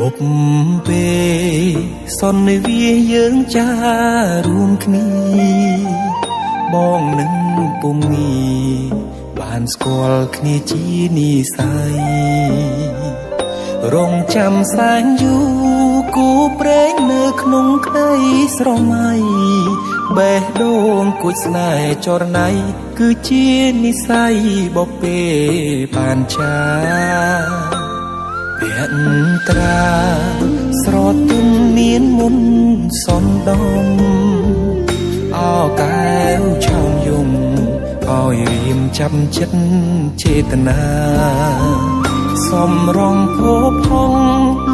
បុព្វេសន្វាយើងចារួមគ្នាបងនឹងពុំងាបានស្គាល់គ្នាជានិស្ស័យរងចាំសែនយូរគូព្រេងនៅក្នុងក្តីស្រមៃបេះដូងគួចស្នេហ៍ចរណៃគឺជានិស្ស័យបពេបានចាភក្ត្រាស្រទុំមានមុនសន្ដំអោកែវឆោមយំឲ្យរៀមចាប់ចិត្តចេតនាសំរងភពផង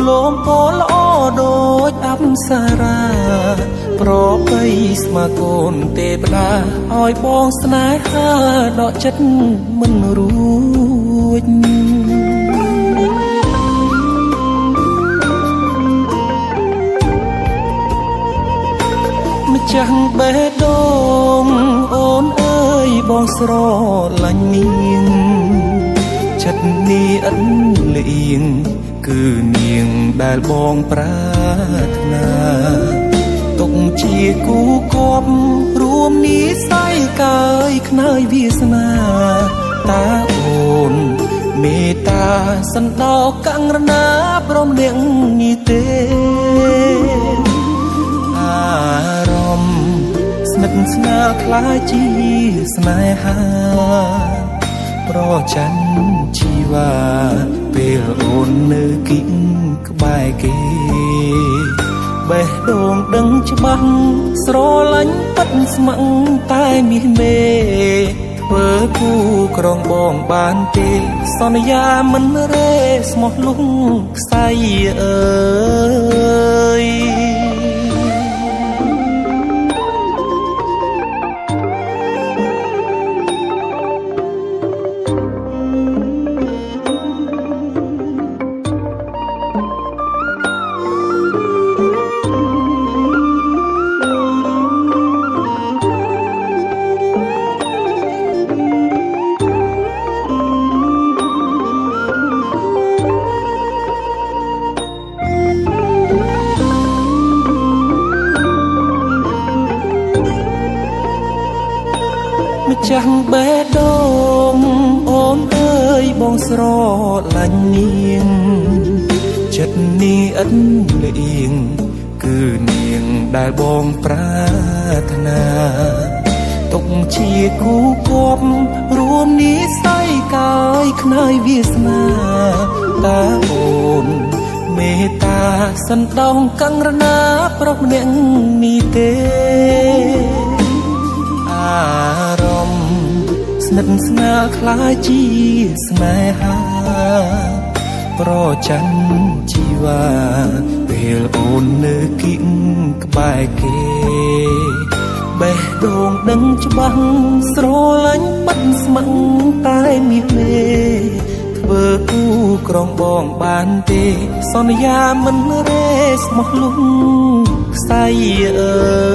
លោមពោល្អដូចអប្សរាប្របីស្មាកូនទេវតាឲ្យបងស្នេហាដកចិត្តមិនរួចម្ចាស់បេះដូងអូនអើយបងស្រឡាញ់នាងចិត្តនេះឥតលៀងគឺនាងដែលបងប្រាថ្នាទុកជាគូគប់រួមនិស្ស័យកាយខ្នើយវាសនាតាអូនមេត្តាសណ្ដោកង្រណាព្រមនាងនេះទេអារម្មណ៍ស្និទ្ធស្នាលខ្លាចជាស្នេហាប្រច័ណ្ឌជីវ៉ាពេលអូននៅគិតក្បែរគេបេះដូងដឹងច្បាស់ស្រឡាញ់ពិតស្ម័គ្រតែមាសមេធ្វើគូក្រងបងបានទេសន្យាមិនរេស្មោះលុងខ្សែអើយម្ចាស់បេះដូងអូនអើយបងស្រឡាញ់នាងចិត្តនេះឥតលៀងគឺនាងដែលបងប្រាថ្នាទុកជាគូគប់រួមនិស្ស័យកាយខ្នើយវាសនាតាអូនមេត្តាសណ្ដោងកង្រណាប្រុសម្នាក់នេះទេអារម្មណ៍ស្និទ្ធស្នាលខ្លាចជាស្នេហាប្រច័ណ្ឌជីវ៉ាពេលអូននៅគិតក្បែរគេបេះដូងដឹងច្បាស់ស្រឡាញ់ពិតស្ម័គ្រតែមាសមេធ្វើគូក្រងបងបានទេសន្យាមិនរេស្មោះលុងខ្សែអើ